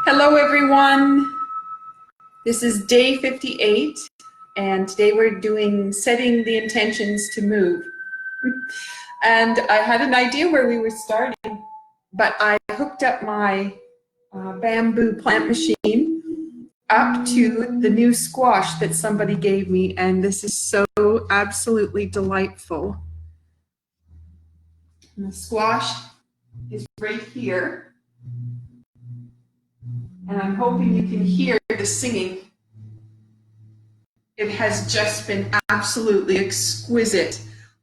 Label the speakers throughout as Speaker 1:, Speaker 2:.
Speaker 1: Hello, everyone. This is day 58, and today we're doing setting the intentions to move. And I had an idea where we were starting, but I hooked up my bamboo plant machine up to the new squash that somebody gave me, and this is so absolutely delightful. And the squash is right here. And I'm hoping you can hear the singing. It has just been absolutely exquisite,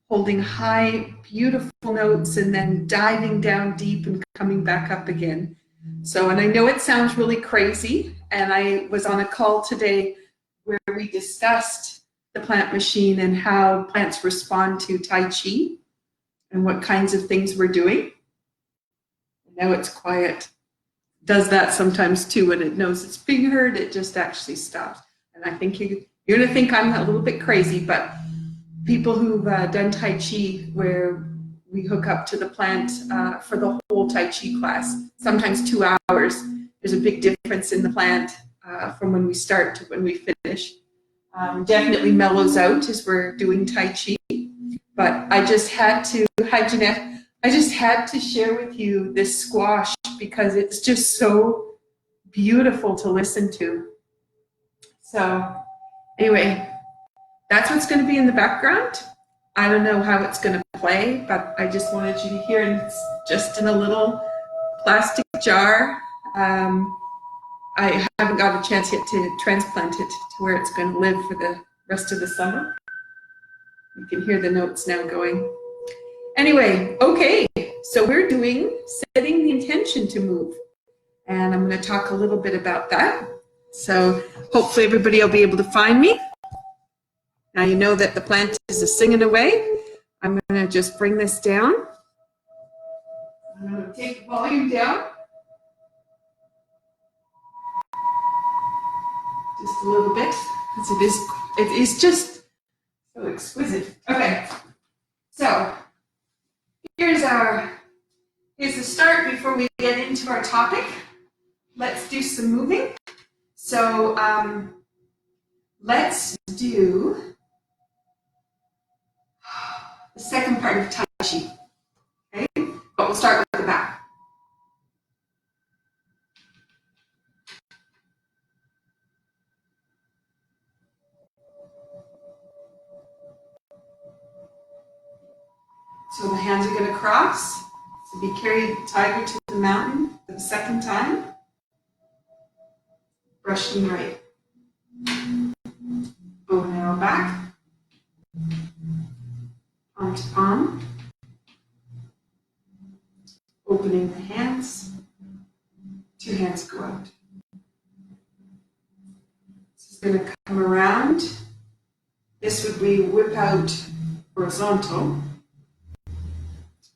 Speaker 1: holding high, beautiful notes and then diving down deep and coming back up again. So, and I know it sounds really crazy, and I was on a call today where we discussed the plant machine and how plants respond to Tai Chi and what kinds of things we're doing. Now it's quiet. Does that sometimes too. When it knows it's being heard, it just actually stops. And I think you're going to think I'm a little bit crazy, but people who've done Tai Chi, where we hook up to the plant for the whole Tai Chi class, sometimes 2 hours, there's a big difference in the plant from when we start to when we finish. Definitely mellows out as we're doing Tai Chi. But I just had to, hi Jeanette, I just had to share with you this squash because it's just so beautiful to listen to. So anyway, that's what's going to be in the background. I don't know how it's going to play, but I just wanted you to hear, and it's just in a little plastic jar. I haven't got a chance yet to transplant it to where it's going to live for the rest of the summer. You can hear the notes now going. Anyway, okay, so we're doing setting the intention to move. And I'm going to talk a little bit about that. So hopefully everybody will be able to find me. Now you know that the plant is singing away. I'm going to just bring this down. I'm going to take the volume down. Just a little bit, because it is just so exquisite. Okay, so here's the start before we get into our topic. Let's do some moving. So let's do the second part of Tai Chi, okay? But we'll start with the back. So the hands are going to cross. So be carried tiger to the mountain for the second time. Brushing right. Bow and arrow back. Palm to palm. Opening the hands. Two hands go out. This is going to come around. This would be whip out horizontal.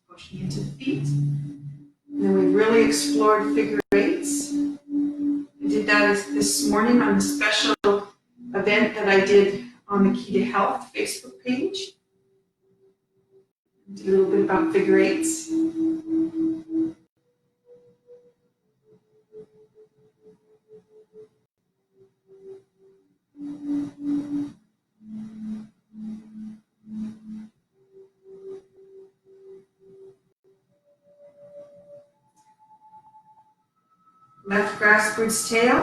Speaker 1: Pushing into the feet. And then we've really explored figure eights. I did that this morning on the special event that I did on the Key to Health Facebook page. Did a little bit about figure eights. Left grass bird's tail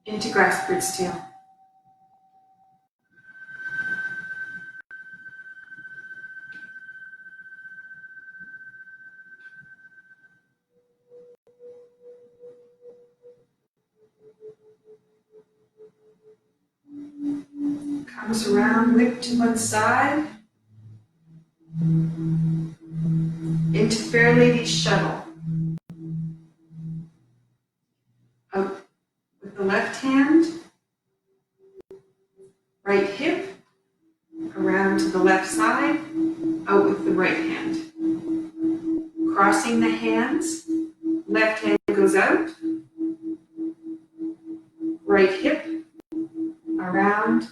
Speaker 1: into grass bird's tail. Comes around, whip to one side. Into Fair Lady's shuttle. Out with the left hand. Right hip. Around to the left side. Out with the right hand. Crossing the hands. Left hand goes out. Right hip. Around.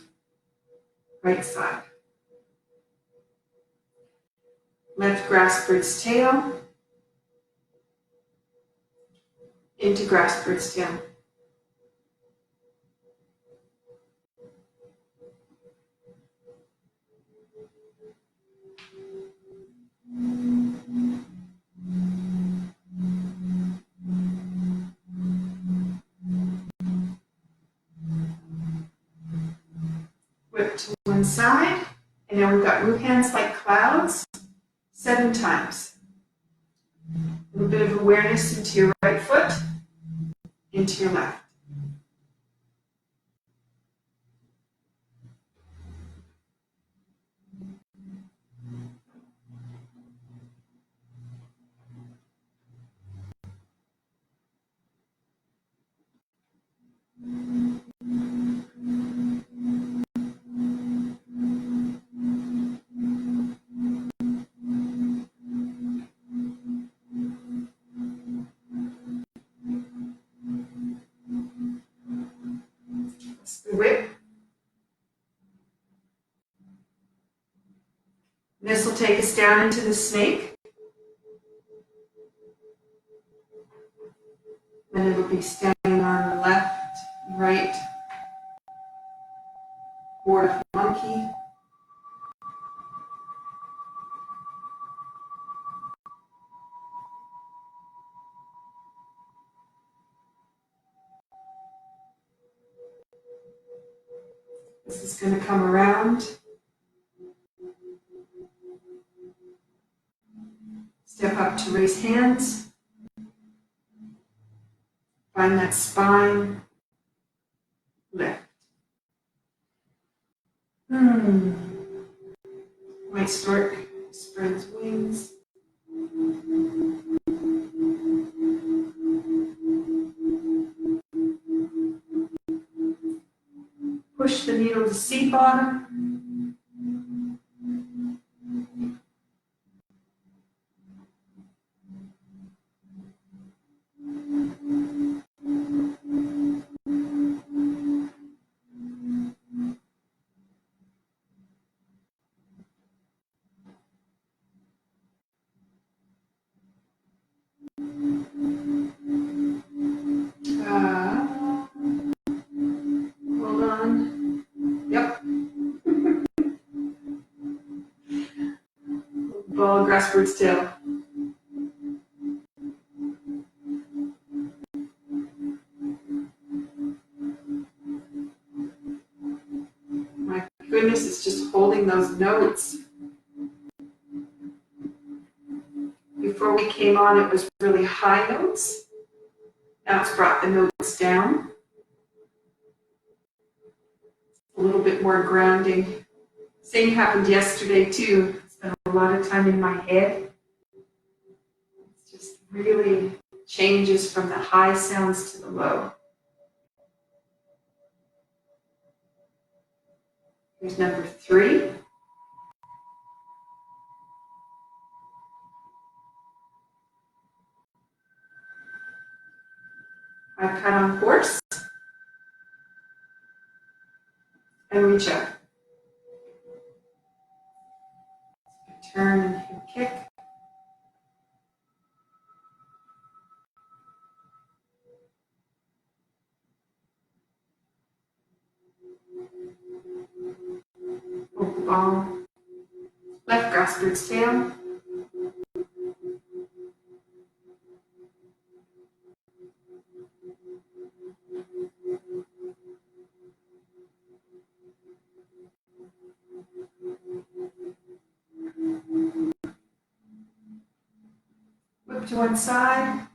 Speaker 1: Right side. Left grass bird's tail. into grass bird's tail. Whip to one side, and now we've got move hands like clouds 7 times. A little bit of awareness into your right foot, into your left. Whip. This will take us down into the snake. Then it'll be standing on the left, right, board of monkey. This is going to come around. Step up to raise hands. Find that spine. Lift. White stork spreads wings. Push the needle to seed bottom. Hold on. Yep. Ball of grass bird's tail. My goodness, it's just holding those notes. Before we came on, it was really high notes. Now it's brought the notes down. A little bit more grounding. Same happened yesterday too. Spent a lot of time in my head. It just really changes from the high sounds to the low. Here's number 3. I cut on horse and reach up. Turn and kick. Hold the ball. Left grass bird's tail. Whip to one side.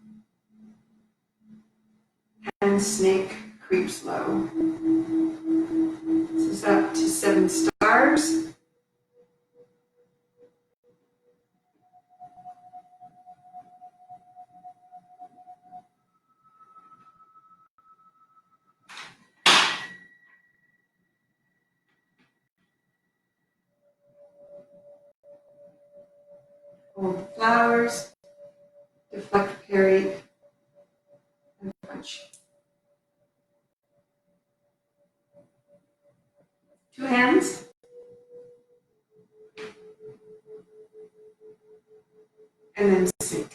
Speaker 1: And snake creeps low. This is up to 7 stars. Hold the flowers, deflect parry, and punch. 2 hands. And then sink.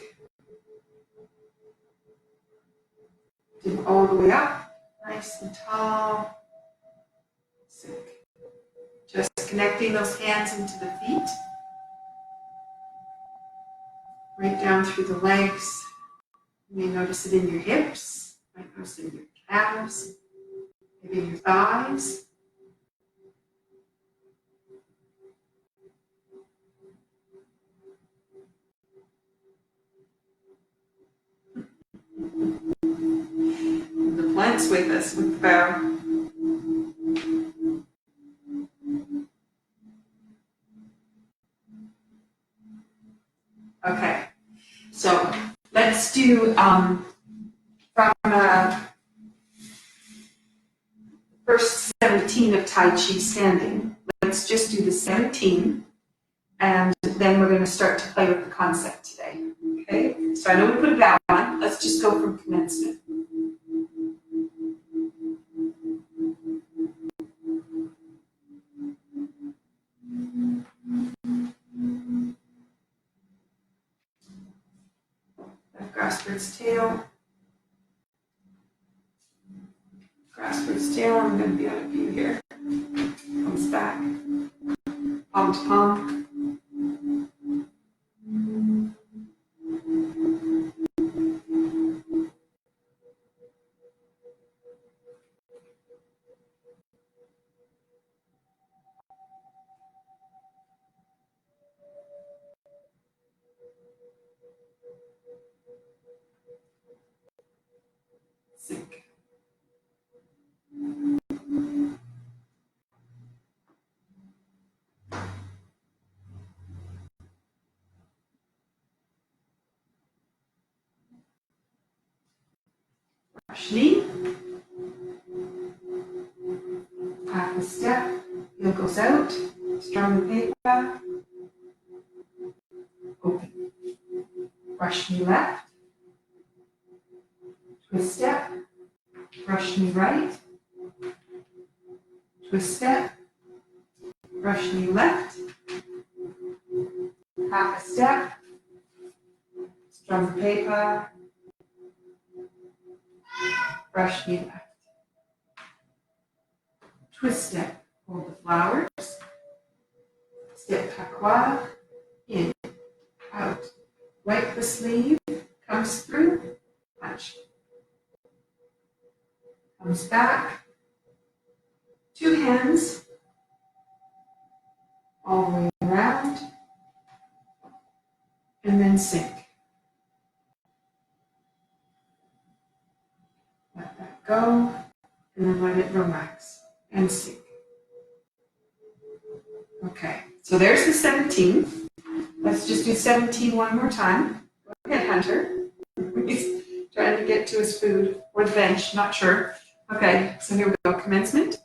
Speaker 1: getting those hands into the feet. Right down through the legs. You may notice it in your hips. You might notice it in your calves. Maybe in your thighs. The planks with us with the bow. Okay, so let's do from first 17 of Tai Chi standing. Let's just do the 17, and then we're going to start to play with the concept today. Okay, so I know we put a bow on. Let's just go from commencement. Grassbird's tail. Grassbird's tail. I'm going to be out of view here. Comes back. Palm to palm. Sink. Rush knee. Half a step. Heel goes out. Strong paper. Open. Rush knee left. Twist step. Rush knee right. Twist step. Rush knee left. Half a step. Strong paper. Rush knee left. Twist step. Hold the flowers. Step patois. In. Out. Wipe the sleeve. Comes through. Punch. Comes back. Two hands. All the way around. And then sink. Let that go. And then let it relax. And sink. Okay, so there's the 17. Let's just do 17 one more time. Go ahead, Hunter. He's trying to get to his food or the bench, not sure. Okay, so here we go. Commencement.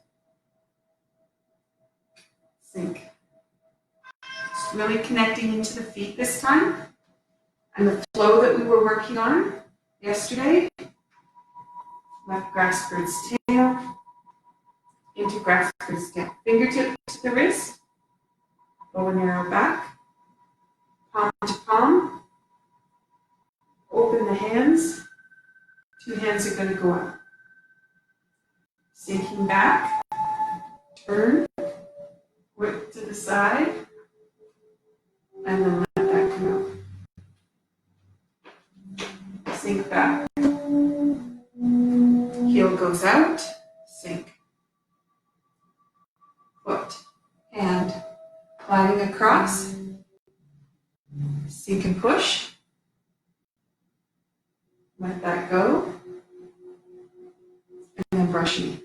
Speaker 1: Sink. Just really connecting into the feet this time. And the flow that we were working on yesterday. Left grassbird's tail. Into grassbird's step. Fingertip to the wrist. Bow and arrow back. Palm to palm. Open the hands. Two hands are going to go up. Sinking back. Turn. Whip to the side. And then let that come out. Sink back. Heel goes out. Sink. Foot. Hand. Gliding across. Sink and push. Let that go. And then brush knee.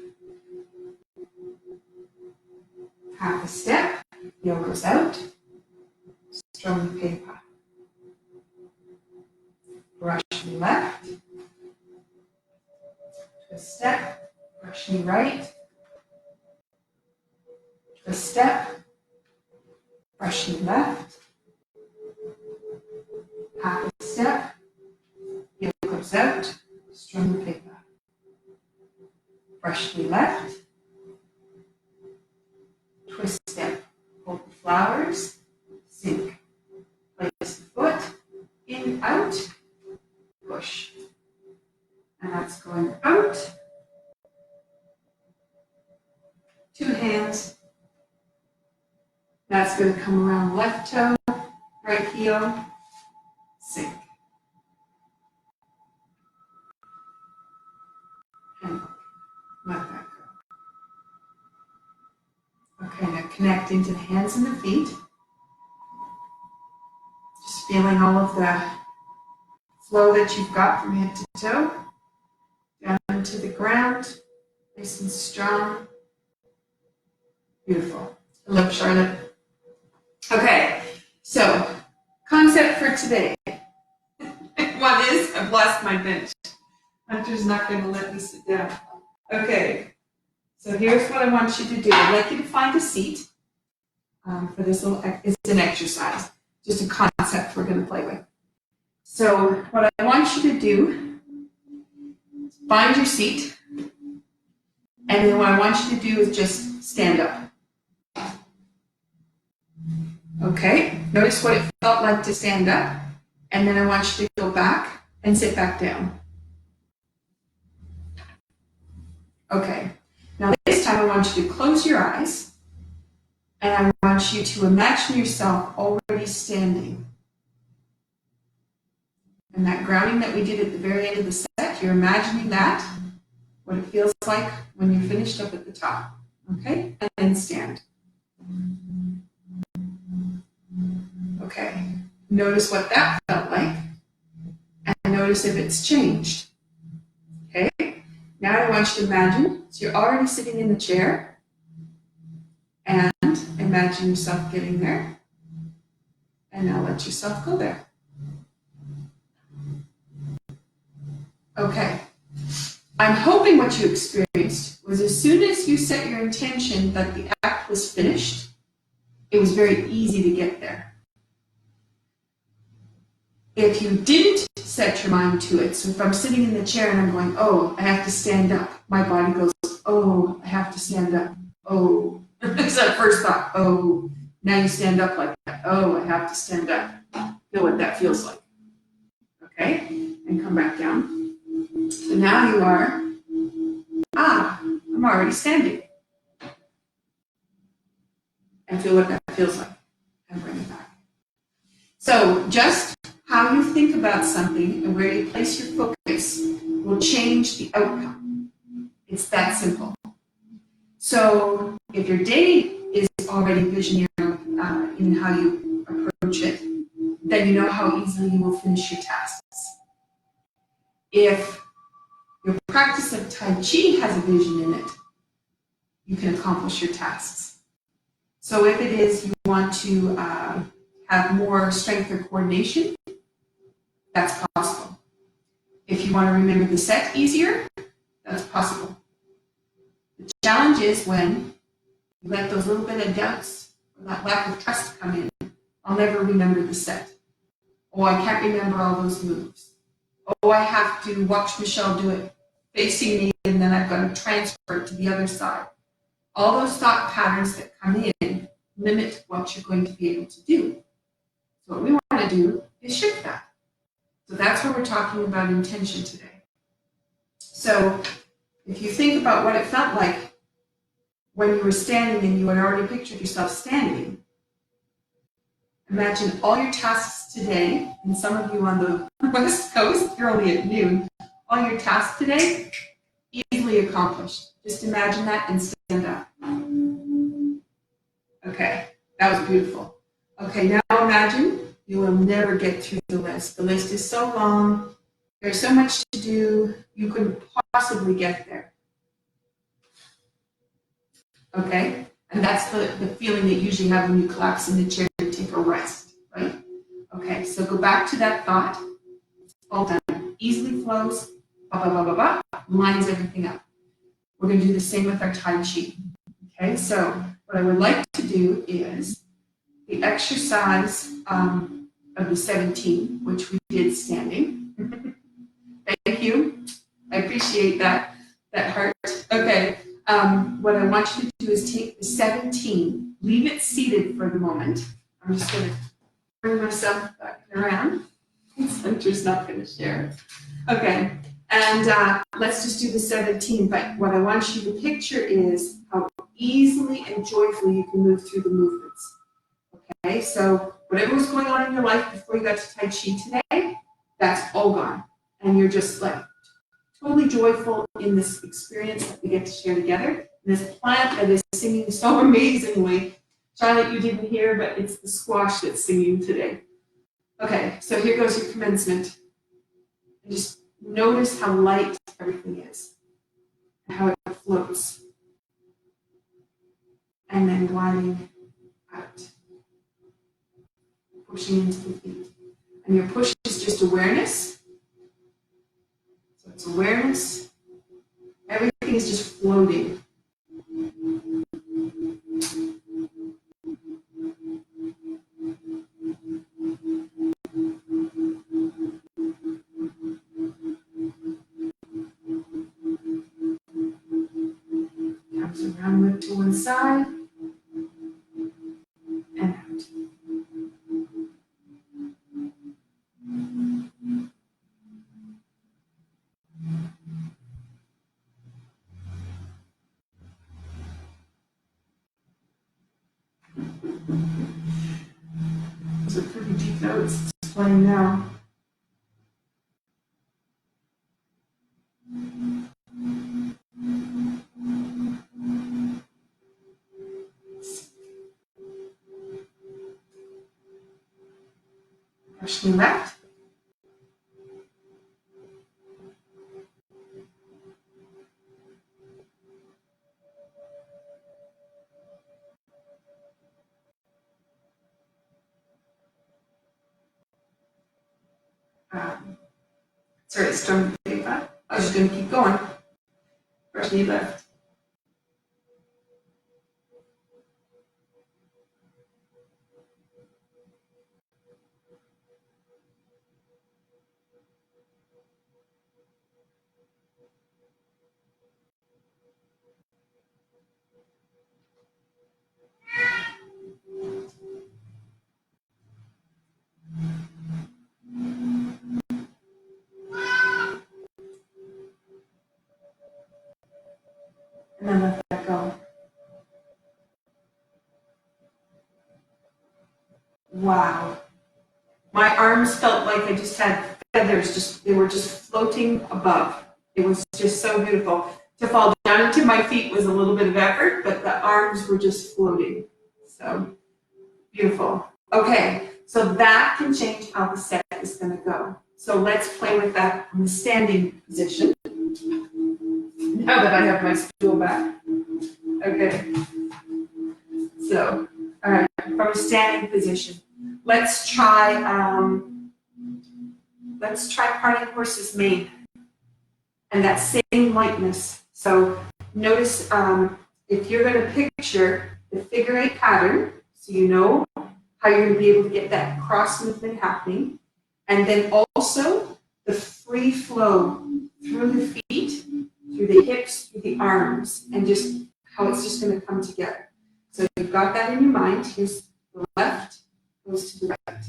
Speaker 1: Half a step. Heel goes out. Strong paper. Brush knee left. Twist step. Brush knee right. Twist step. Brush knee left. Half a step. Heel goes out. Strong paper. Brush knee left. Twist step. Hold the flowers. Sink. Place the foot. In, out. Push. And that's going out. Two hands. That's going to come around left toe, right heel, sink. And let that go. Okay, now connect into the hands and the feet. Just feeling all of the flow that you've got from head to toe. Down to the ground, nice and strong. Beautiful. Hello, Charlotte. Okay, so concept for today. One is, I've lost my bench. Hunter's not going to let me sit down. Okay, so here's what I want you to do. I'd like you to find a seat for this little, it's an exercise, just a concept we're going to play with. So what I want you to do, find your seat, and then what I want you to do is just stand up. Okay, notice what it felt like to stand up, and then I want you to go back and sit back down. Okay, now this time I want you to close your eyes, and I want you to imagine yourself already standing. And that grounding that we did at the very end of the set, you're imagining that, what it feels like when you're finished up at the top. Okay, and then stand. Okay, notice what that felt like, and notice if it's changed. Okay, now I want you to imagine, so you're already sitting in the chair, and imagine yourself getting there, and now let yourself go there. Okay, I'm hoping what you experienced was as soon as you set your intention that the act was finished, it was very easy to get there. If you didn't set your mind to it, so if I'm sitting in the chair and I'm going, oh, I have to stand up, my body goes, oh, I have to stand up, oh. It's that first thought, oh, now you stand up like that, oh, I have to stand up. Feel what that feels like. Okay, and come back down. So now you are, I'm already standing. And feel what that feels like, and bring it back. So just how you think about something and where you place your focus will change the outcome. It's that simple. So if your day is already visionary in how you approach it, then you know how easily you will finish your tasks. If your practice of Tai Chi has a vision in it, you can accomplish your tasks. So if it is you want to have more strength or coordination, that's possible. If you want to remember the set easier, that's possible. The challenge is when you let those little bit of doubts or that lack of trust come in. I'll never remember the set. Oh, I can't remember all those moves. Oh, I have to watch Michelle do it facing me, and then I've got to transfer it to the other side. All those thought patterns that come in limit what you're going to be able to do. So what we want to do is shift that. So that's where we're talking about intention today. So if you think about what it felt like when you were standing and you had already pictured yourself standing, imagine all your tasks today, and some of you on the West Coast, you're only at noon, all your tasks today, easily accomplished. Just imagine that and stand up. Okay, that was beautiful. Okay, now imagine you will never get through the list. The list is so long, there's so much to do, you couldn't possibly get there. Okay, and that's the feeling that you usually have when you collapse in the chair and take a rest, right? Okay, so go back to that thought. All done. Easily flows, lines everything up. We're going to do the same with our Tai Chi. Okay, so what I would like to do is the exercise of the 17, which we did standing. Thank you. I appreciate that heart. Okay, what I want you to do is take the 17, leave it seated for the moment. I'm just going to bring myself back around. Hunter's not going to share. Okay, and let's just do the 17, but what I want you to picture is how easily and joyfully you can move through the movements. Okay, so whatever was going on in your life before you got to Tai Chi today, that's all gone. And you're just like totally joyful in this experience that we get to share together. And this plant that is singing so amazingly. Charlotte, you didn't hear, but it's the squash that's singing today. Okay, so here goes your commencement. And just notice how light everything is and how it floats. And then gliding out, pushing into the feet. And your push is just awareness. So it's awareness. Everything is just floating. Comes around, lift to one side. And out. Those are pretty deep notes. It's playing now. Brushing left. Sorry, it's starting to take that. I was just going to keep going. Brush knee left. And then let that go. Wow. My arms felt like I just had feathers, they were just floating above. It was just so beautiful. To fall down into my feet was a little bit of effort, but the arms were just floating. So beautiful. Okay, so that can change how the set is going to go. So let's play with that in the standing position. Now that I have my stool back. Okay. So, all right, from a standing position. Let's try parting horse's mane. And that same lightness. So notice if you're going to picture the figure eight pattern, so you know how you're going to be able to get that cross movement happening. And then also the free flow through the feet, through the hips, through the arms, and just how it's just going to come together. So you've got that in your mind. Here's the left, goes to the right.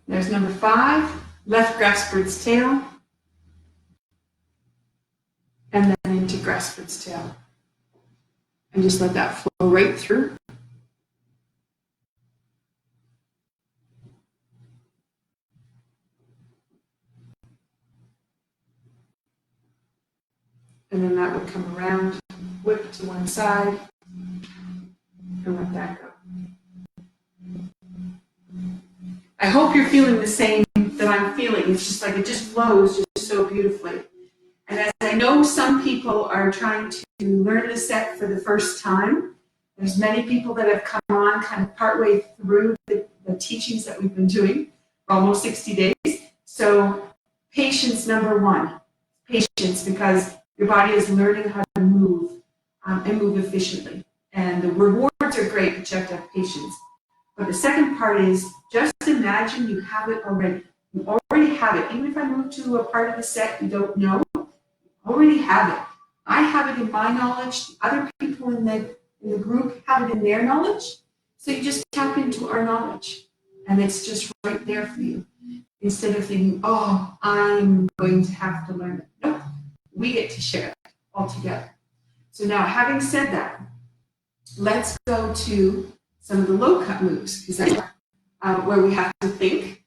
Speaker 1: There's number 5, left grass bird's tail, and then into grass bird's tail. And just let that flow right through. And then that would come around, whip to one side, and let that go. I hope you're feeling the same that I'm feeling. It's just like it just flows just so beautifully. And as I know some people are trying to learn the set for the first time, there's many people that have come on kind of partway through the teachings that we've been doing for almost 60 days. So patience, number 1. Patience, because your body is learning how to move and move efficiently. And the rewards are great, but you have to have patience. But the second part is just imagine you have it already. You already have it. Even if I move to a part of the set you don't know, you already have it. I have it in my knowledge. The other people in the in the group have it in their knowledge. So you just tap into our knowledge, and it's just right there for you. Instead of thinking, oh, I'm going to have to learn it. Nope, we get to share it all together. So now, having said that, let's go to some of the low cut moves, because that's where we have to think,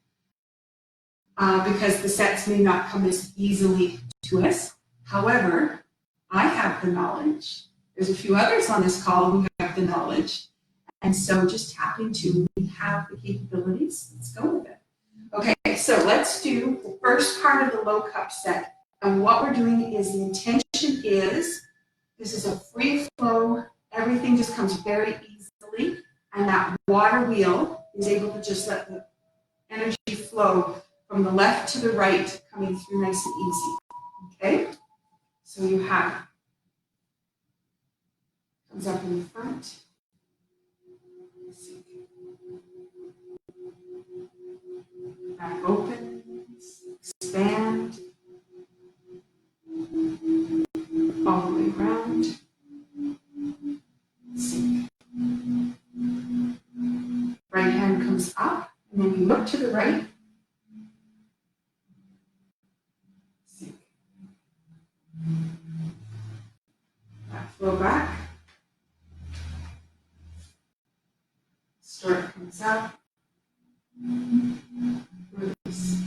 Speaker 1: because the sets may not come as easily to us. However, I have the knowledge. There's a few others on this call who have the knowledge. And so just tap into, we have the capabilities. Let's go with it. Okay, so let's do the first part of the low cup set. And what we're doing is, the intention is, this is a free flow. Everything just comes very easily. And that water wheel is able to just let the energy flow from the left to the right, coming through nice and easy. Okay? So you have, comes up in the front. Back opens, expand, all the way around, sink. Right hand comes up, and then you look to the right, sink. Back flow back, stirrup comes up, release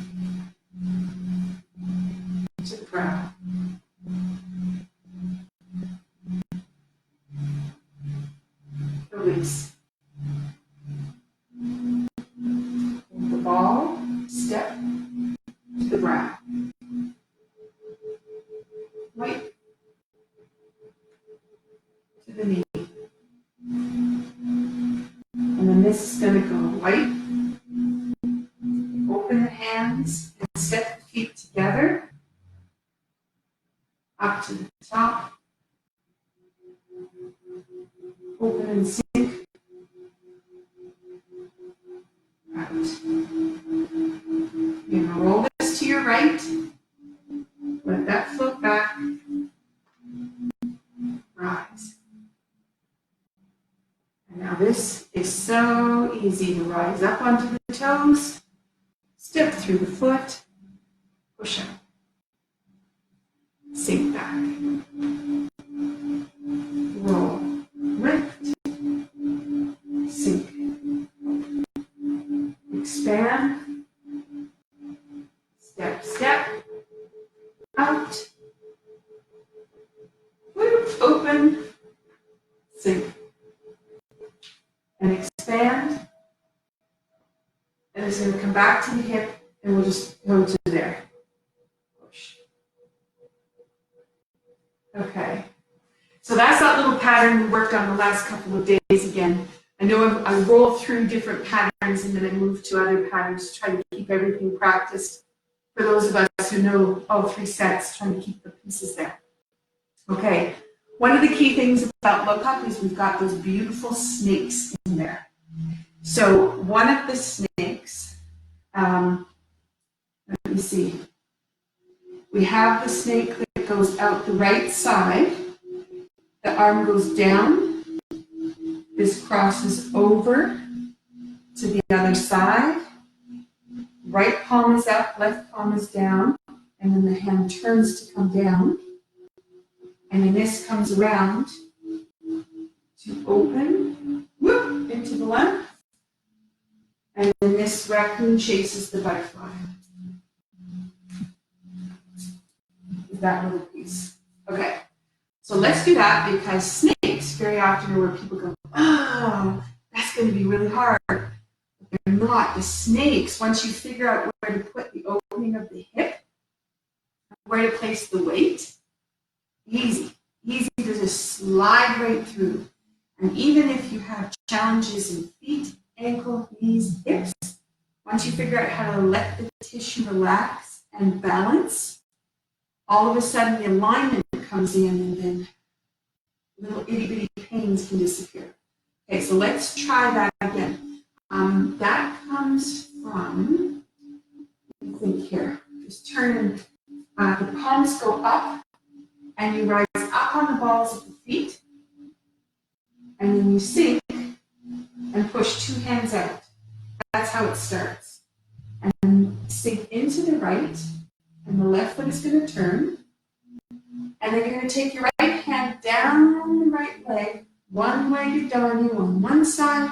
Speaker 1: to the ground. Release. Hold the ball, step to the ground. Right to the knee. And then this is going to go right. Open the hands and step the feet together. Up to the top. Open and sink. Out. You're going to roll this to your right. Let that float back. Rise. And now this is so easy to rise up onto the toes. Step through the foot. Push up. Sink back. Roll. Lift. Sink. Expand. Step, step. Out. Open. Sink. And expand. And it's going to come back to the hip, and we'll just go to there. Push. Okay. So that's that little pattern we worked on the last couple of days again. I know I roll through different patterns and then I move to other patterns to try to keep everything practiced. For those of us who know all three sets, trying to keep the pieces there. Okay. One of the key things about low cup is we've got those beautiful snakes in there. So one of the snakes, let me see. We have the snake that goes out the right side. The arm goes down. This crosses over to the other side. Right palm is up, left palm is down. And then the hand turns to come down. And then this comes around to open, whoop, into the left. And then this raccoon chases the butterfly. That little piece. Okay, so let's do that, because snakes very often are where people go, oh, that's going to be really hard. But they're not. The snakes, once you figure out where to put the opening of the hip, where to place the weight, easy to just slide right through. And even if you have challenges in feet, ankle, knees, hips, once you figure out how to let the tissue relax and balance, all of a sudden the alignment comes in, and then little itty bitty pains can disappear. Okay, so let's try that again. That comes from, let me think here, just turn, the palms go up, and you rise up on the balls of the feet, and then you sink and push 2 hands out. That's how it starts. And sink into the right, and the left foot is going to turn. And then you're going to take your right hand down the right leg, one-legged doggy on one side,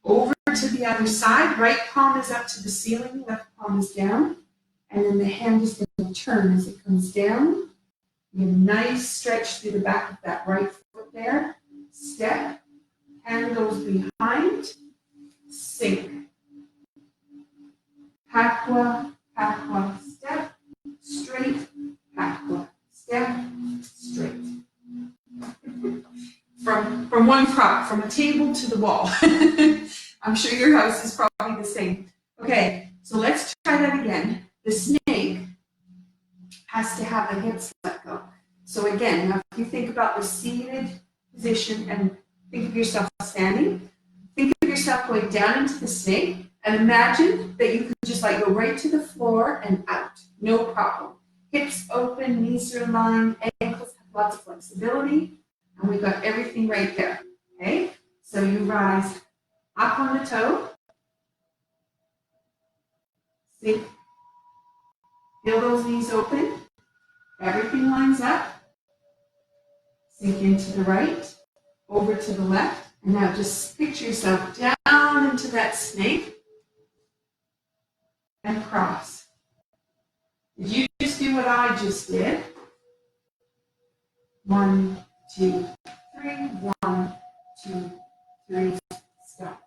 Speaker 1: over to the other side. Right palm is up to the ceiling, left palm is down. And then the hand is going to turn as it comes down. You get a nice stretch through the back of that right foot there. Step, hand goes behind, sink. Pakwa, pakwa, step, straight, pakwa, step, straight. From one prop, from a table to the wall. I'm sure your house is probably the same. Okay, so let's try that again. The snake has to have the hips let go. So again, now if you think about the seated position and think of yourself standing, think of yourself going down into the snake and imagine that you could just like go right to the floor and out, no problem. Hips open, knees are aligned, ankles have lots of flexibility, and we've got everything right there, okay? So you rise up on the toe, sink, feel those knees open, everything lines up, sink into the right, over to the left, and now just picture yourself down into that snake and cross. Did you just do what I just did? 1, 2, 3, 1, 2, 3, stop.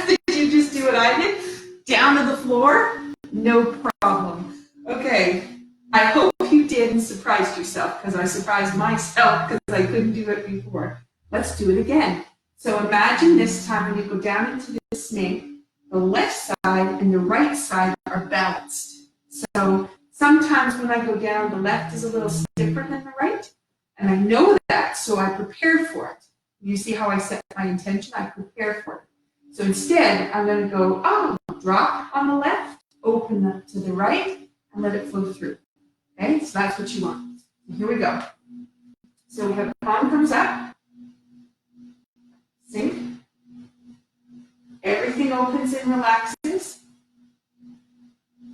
Speaker 1: Did you just do what I did? Down to the floor? No problem. Okay, I hope you did and surprised yourself, because I surprised myself because I couldn't do it before. Let's do it again. So imagine this time when you go down into the snake, the left side and the right side are balanced. So sometimes when I go down, the left is a little stiffer than the right, and I know that, so I prepare for it. You see how I set my intention? I prepare for it. So instead, I'm going to go, drop on the left, open up to the right, and let it flow through. Okay, so that's what you want. Here we go. So we have the palm comes up, sink. Everything opens and relaxes.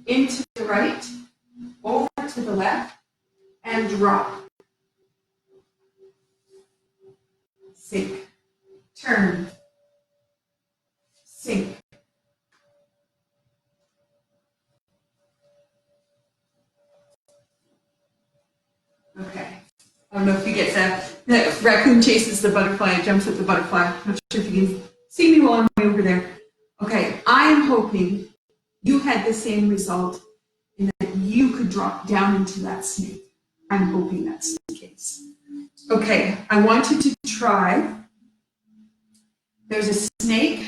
Speaker 1: Into the right, over to the left, and drop. Sink. Turn. Sink. Okay. I don't know if you get that. The raccoon chases the butterfly, it jumps at the butterfly. I'm not sure if you can see me while I'm way over there. Okay, I am hoping you had the same result and that you could drop down into that snake. I'm hoping that's the case. Okay, I want you to try. There's a snake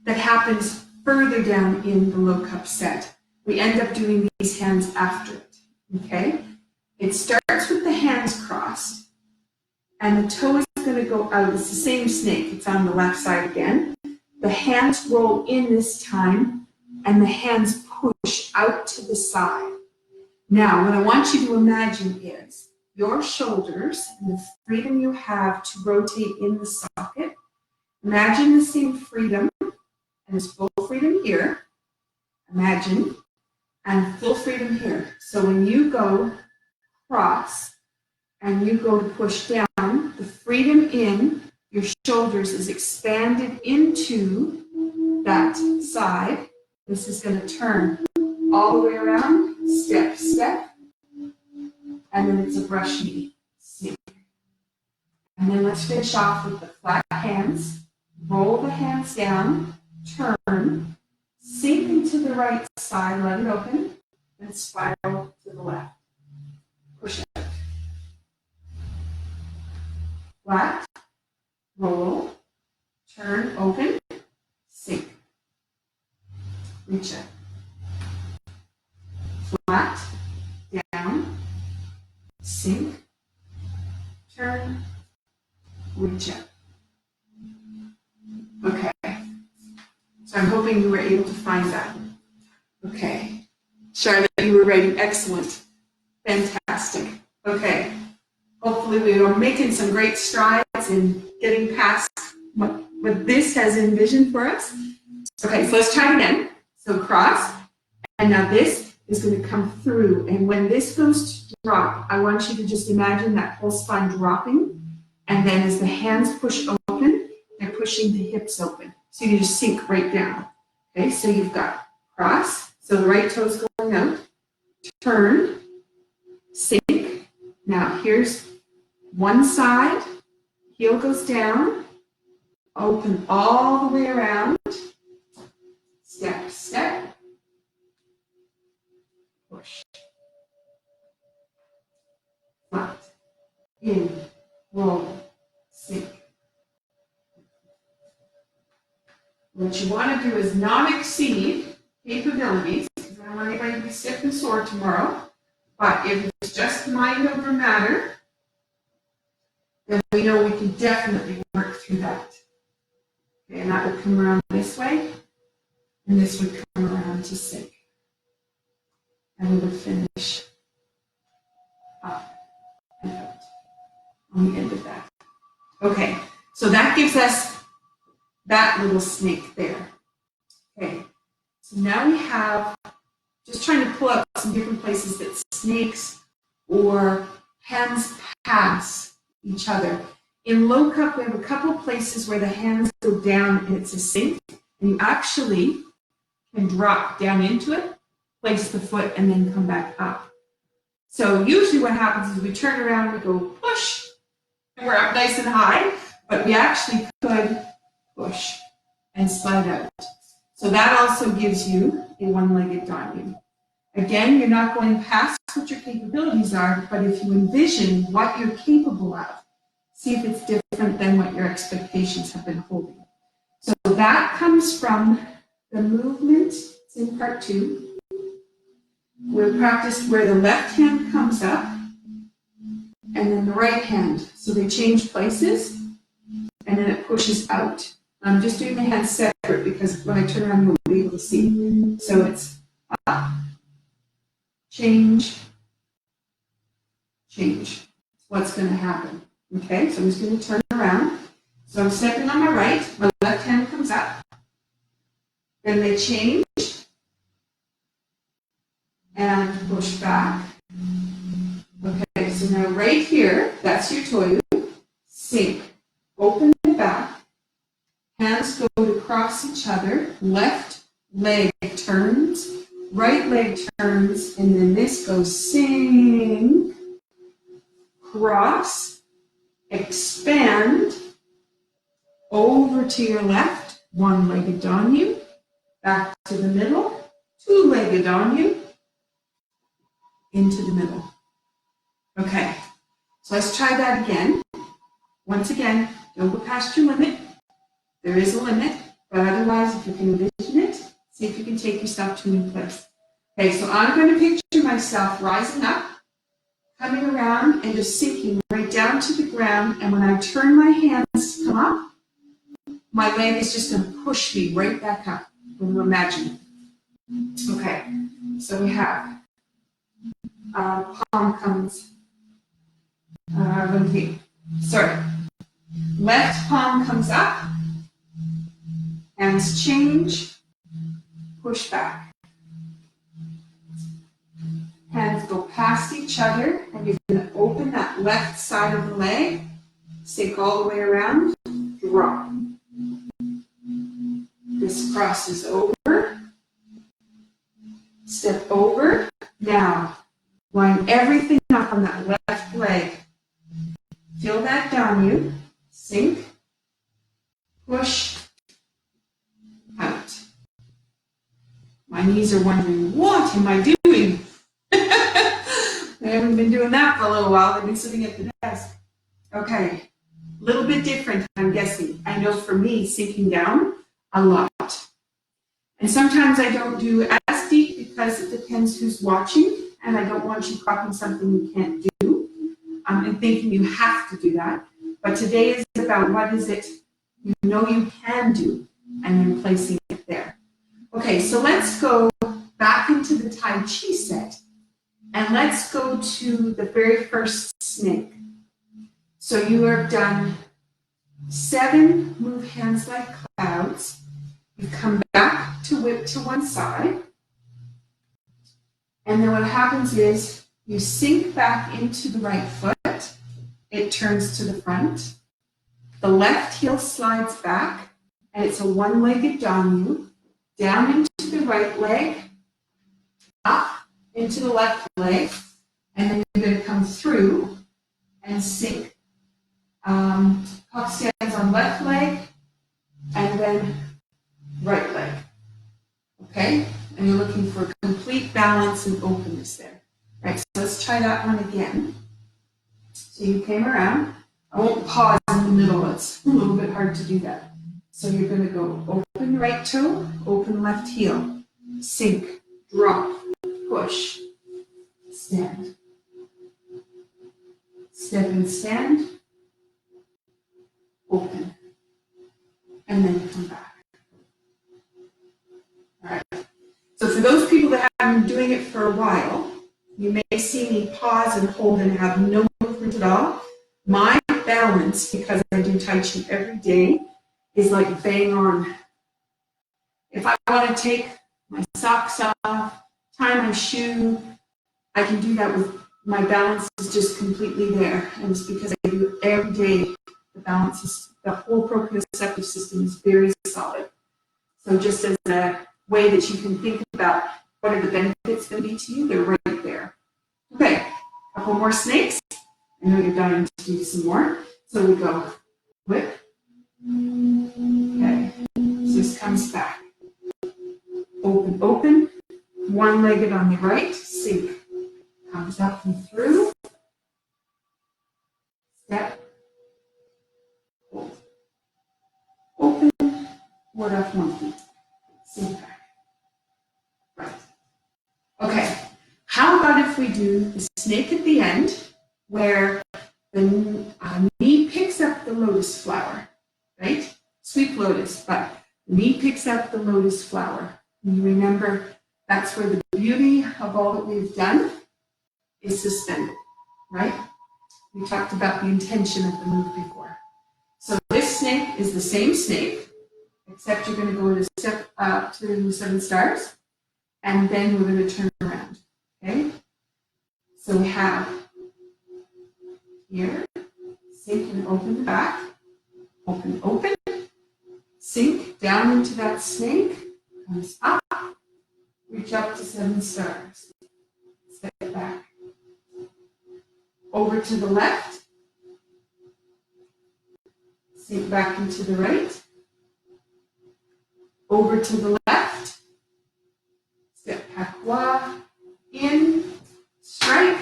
Speaker 1: that happens further down in the low cup set. We end up doing these hands after it, okay? It starts with the hands crossed, and the toe is going to go out. It's the same snake. It's on the left side again. The hands roll in this time, and the hands push out to the side. Now, what I want you to imagine is your shoulders and the freedom you have to rotate in the socket. Imagine the same freedom, and it's full freedom here. Imagine, and full freedom here. So when you go cross and you go to push down, the freedom in your shoulders is expanded into that side. This is going to turn all the way around, step, step, and then it's a brush knee, sink. And then let's finish off with the flat hands. Roll the hands down, turn, sink into the right side, let it open, and spiral to the left. Push out. Flat, roll, turn, open, sink. Reach up. Flat, down, sink, turn, reach up. Okay. So I'm hoping you were able to find that. Okay. Charlotte, you were writing excellent. Fantastic. Okay. Hopefully absolutely. We're making some great strides in getting past what this has envisioned for us. Okay, so let's try it again. So cross, and now this is going to come through. And when this goes to drop, I want you to just imagine that whole spine dropping. And then as the hands push open, they're pushing the hips open. So you just sink right down. Okay, so you've got cross, so the right toe's going out, turn, sink. Now here's one side, heel goes down, open all the way around, step, step, push, flat, in, roll, sink. What you want to do is not exceed capabilities, because I don't want anybody to be stiff and sore tomorrow. But if it's just mind over matter, then we know we can definitely work through that. Okay, and that would come around this way, and this would come around to sink. And we would finish up and out on the end of that. Okay, so that gives us that little snake there. Okay, so now we have, just trying to pull up some different places that snakes or hands pass each other. In low cup, we have a couple of places where the hands go down and it's a sink, and you actually can drop down into it, place the foot, and then come back up. So usually what happens is we turn around, we go push, and we're up nice and high, but we actually could push and slide out. So that also gives you a one-legged doggy. Again, you're not going past what your capabilities are, but if you envision what you're capable of, see if it's different than what your expectations have been holding. So that comes from the movement, it's in part 2. We'll practice where the left hand comes up and then the right hand. So they change places and then it pushes out. I'm just doing the hands separate because when I turn around, you won't be able to see. So it's up, change, change. That's what's going to happen. Okay, so I'm just going to turn around. So I'm stepping on my right, my left hand comes up. Then they change and push back. Okay, so now right here, that's your toyu. Sink, open it back. Hands go to cross each other, left leg turns, right leg turns, and then this goes sink, cross, expand, over to your left, one-legged danyu, back to the middle, two-legged danyu, into the middle. Okay, so let's try that again. Once again, don't go past your limit. There is a limit, but otherwise, if you can envision it, see if you can take yourself to a new place. Okay, so I'm going to picture myself rising up, coming around, and just sinking right down to the ground. And when I turn my hands to come up, my leg is just going to push me right back up. When you imagine. Okay, so we have palm comes. Left palm comes up. Hands change, push back. Hands go past each other, and you're going to open that left side of the leg, sink all the way around, drop. This crosses over, step over. Now, line everything up on that left leg. Feel that danyu, sink, push, out. My knees are wondering, what am I doing? I haven't been doing that for a little while. I've been sitting at the desk. Okay, a little bit different, I'm guessing. I know for me, sinking down a lot. And sometimes I don't do as deep because it depends who's watching, and I don't want you copying something you can't do and thinking you have to do that. But today is about what is it you know you can do, and then placing it there. Okay, so let's go back into the Tai Chi set, and let's go to the very first snake. So you have done 7 move hands like clouds. You come back to whip to one side. And then what happens is you sink back into the right foot. It turns to the front. The left heel slides back, and it's a one-legged Danu. Down into the right leg, up into the left leg, and then you're going to come through and sink. Hop stands on left leg, and then right leg. Okay? And you're looking for complete balance and openness there. Right, so let's try that one again. So you came around. I won't pause in the middle. It's a little bit hard to do that. So you're going to go open right toe, open left heel, sink, drop, push, stand. Step and stand, open, and then come back. All right. So for those people that have been doing it for a while, you may see me pause and hold and have no movement at all. My balance, because I do Tai Chi every day, is like bang on. If I want to take my socks off, tie my shoe, I can do that with my balance is just completely there. And it's because I do it every day. The balance is, the whole proprioceptive system is very solid. So just as a way that you can think about what are the benefits going to be to you, they're right there. Okay, a couple more snakes. I know you're dying to do some more. So we go whip. Okay, so this comes back. Open, open. One-legged on the right, sink. Comes up and through. Step. Hold. Open. Ward off 1 feet. Sink back. Right. Okay. How about if we do the snake at the end, where the knee picks up the lotus flower, right? Sweet lotus, but the knee picks up the lotus flower. And you remember that's where the beauty of all that we've done is suspended, right? We talked about the intention of the move before. So this snake is the same snake, except you're going to go to step up to 7 stars, and then we're going to turn around, okay? So we have here, sink and open the back, open, open, sink down into that snake, comes up, reach up to 7 stars, step back. Over to the left, sink back into the right, over to the left, step patois, in, strike,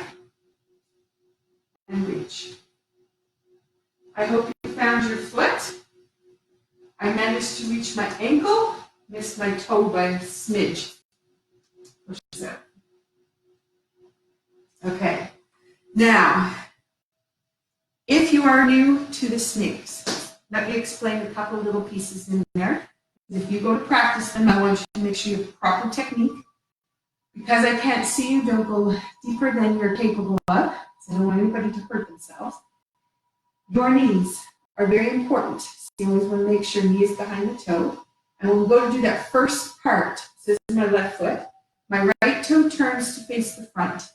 Speaker 1: and reach. I hope you found your foot. I managed to reach my ankle, missed my toe by a smidge. Push this out. Okay. Now, if you are new to the snakes, let me explain a couple little pieces in there. If you go to practice them, I want you to make sure you have proper technique. Because I can't see you, don't go deeper than you're capable of. So I don't want anybody to hurt themselves. Your knees are very important. So you always want to make sure knee is behind the toe. And we'll go to do that first part. So this is my left foot. My right toe turns to face the front.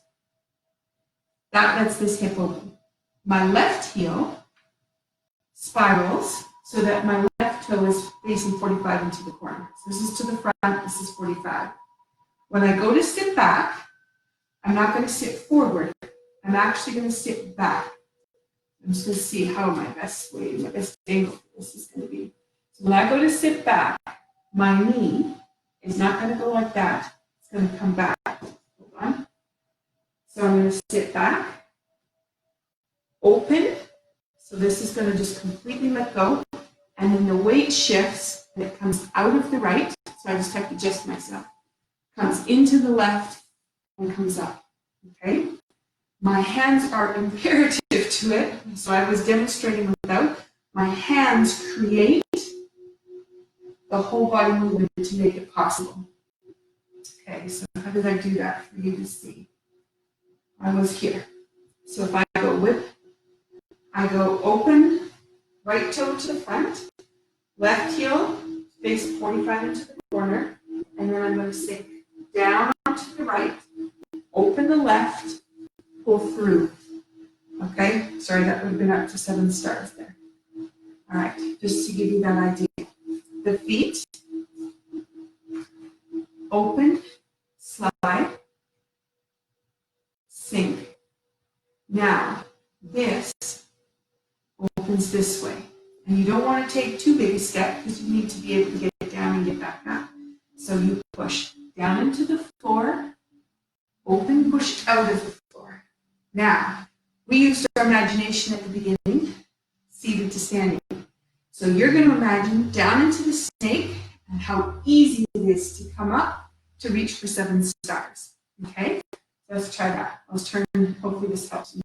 Speaker 1: That lets this hip open. My left heel spirals so that my left toe is facing 45 into the corner. So this is to the front, this is 45. When I go to sit back, I'm not going to sit forward. I'm actually going to sit back. I'm just going to see how my best way, my best angle for this is going to be. So when I go to sit back, my knee is not going to go like that. It's going to come back. Hold on. So I'm going to sit back, open. So this is going to just completely let go. And then the weight shifts and it comes out of the right. So I just have to adjust myself. Comes into the left and comes up. Okay? My hands are imperative to it. So I was demonstrating without. My hands create the whole body movement to make it possible. Okay, so how did I do that for you to see? I was here. So if I go whip, I go open, right toe to the front, left heel, face 45 into the corner, and then I'm going to sink down to the right, open the left, pull through. Okay, sorry, that would have been up to 7 stars there. All right, just to give you that idea. The feet, open, slide, sink. Now, this opens this way. And you don't want to take too big a step because you need to be able to get it down and get back up. So you push down into the floor, open, push out of the floor. Now, we used our imagination at the beginning, seated to standing. So you're going to imagine down into the snake and how easy it is to come up to reach for 7 stars. Okay? Let's try that. Let's turn, hopefully this helps you.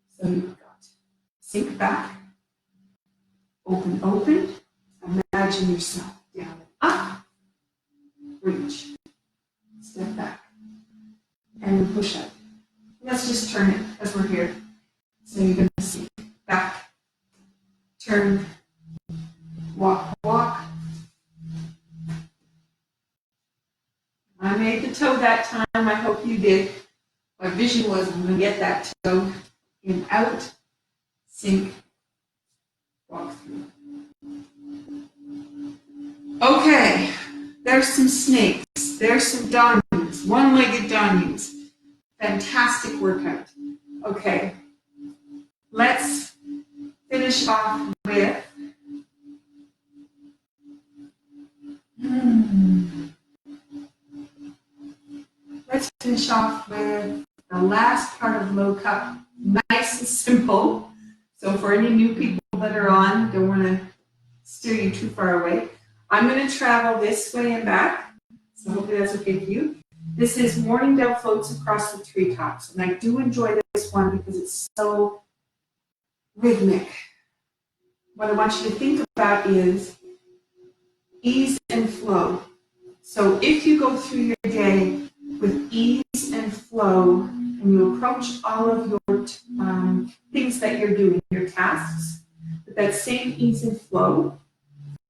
Speaker 1: So you've got sink back, open, open. Imagine yourself down and up, reach, step back, and push up. Let's just turn it as we're here. So you're going to sink back, turn, walk, walk. I made the toe that time. I hope you did. My vision was I'm going to get that toe in, out, sink, walk through. Okay, there's some snakes. There's some Danyus, one-legged Danyus. Fantastic workout. Okay, let's finish off with the last part of low cup. Nice and simple. So for any new people that are on, don't want to steer you too far away. I'm going to travel this way and back. So hopefully that's okay for you. This is Morning Dove Floats Across the Treetops. And I do enjoy this one because it's so rhythmic. What I want you to think about is ease and flow. So if you go through your day with ease and flow, and you approach all of your things that you're doing, your tasks, with that same ease and flow,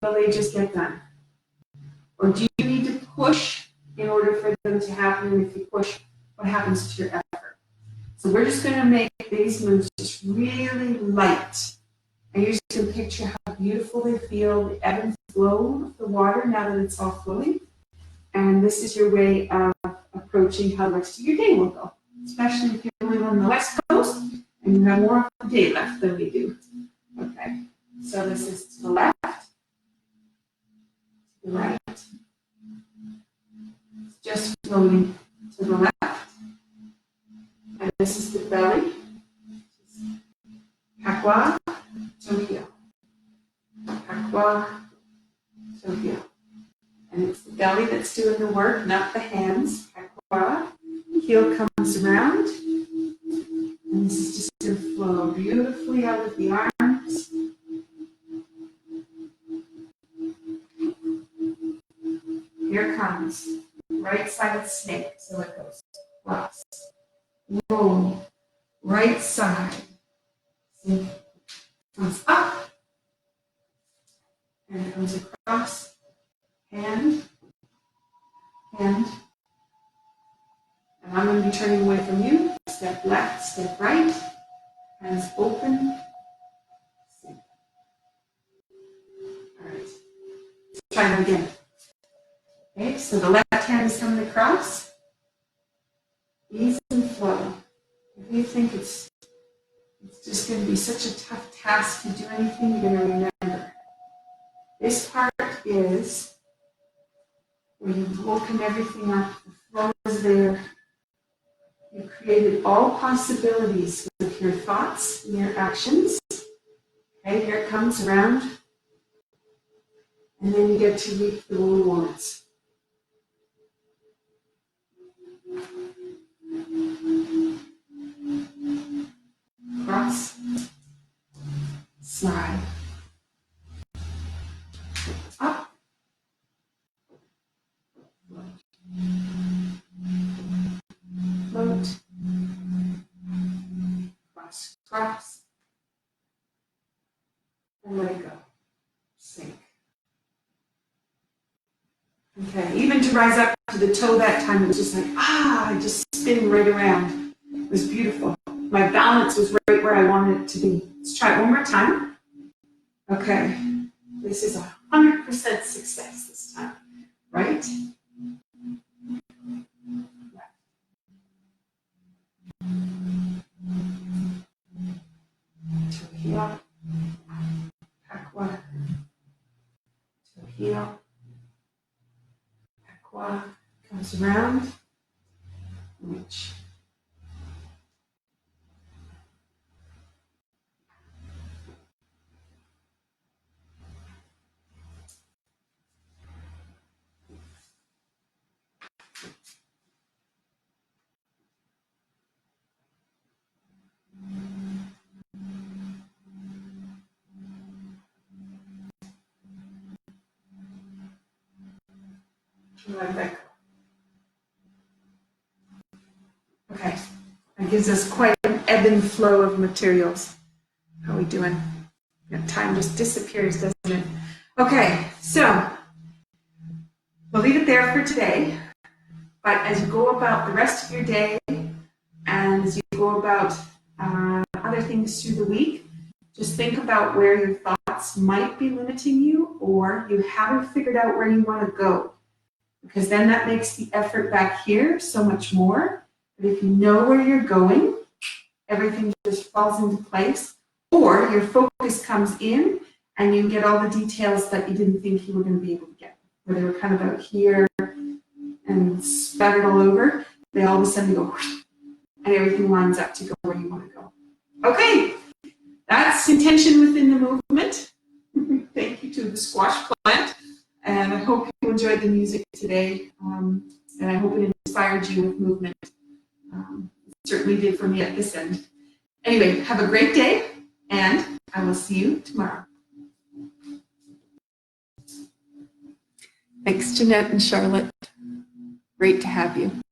Speaker 1: will they just get done? Or do you need to push in order for them to happen? And if you push, what happens to your effort? So we're just going to make these moves just really light. And you're just going to picture how beautiful they feel, the ebb and flow of the water now that it's all flowing. And this is your way of approaching how the rest of your day will go, especially if you're living on the West Coast and you have more of the day left than we do. Okay, so this is to the left, to the right, it's just floating to the left, and this is the belly, Pakwa, Tokyo, Pakwa, Tokyo. And it's the belly that's doing the work, not the hands. Pakwa. Heel comes around. And this is just going to flow beautifully out of the arms. Here comes right-sided snake. So it goes cross, roll, right side. See? Comes up. And it comes across. Hand, and I'm going to be turning away from you. Step left, step right, hands open, sink. All right, let's try that again. Okay, so the left hand is coming across, ease and flow. If you think it's just going to be such a tough task to do anything, you're going to remember. This part is where you've woken everything up, the flow is there. You've created all possibilities with your thoughts and your actions. Okay, here it comes around. And then you get to reap the rewards. Cross, slide, up, float, cross, cross, and let it go. Sink. Okay, even to rise up to the toe that time, it was just like, I just spin right around. It was beautiful. My balance was right where I wanted it to be. Let's try it one more time. Okay, this is 100% success this time, right? To heel, Aqua, to heel, Aqua, comes around, reach. Let that go. Okay, that gives us quite an ebb and flow of materials. How are we doing? That time just disappears, doesn't it? Okay, so we'll leave it there for today. But as you go about the rest of your day, and as you go about other things through the week, just think about where your thoughts might be limiting you, or you haven't figured out where you want to go. Because then that makes the effort back here so much more. But if you know where you're going, everything just falls into place. Or your focus comes in and you get all the details that you didn't think you were going to be able to get. Where they were kind of out here and spattered all over, they all of a sudden go, and everything lines up to go where you want to go. Okay, that's intention within the movement. Thank you to the squash plant. And I hope you enjoyed the music today, and I hope it inspired you with movement. It certainly did for me at this end. Anyway, have a great day, and I will see you tomorrow. Thanks, Jeanette and Charlotte. Great to have you.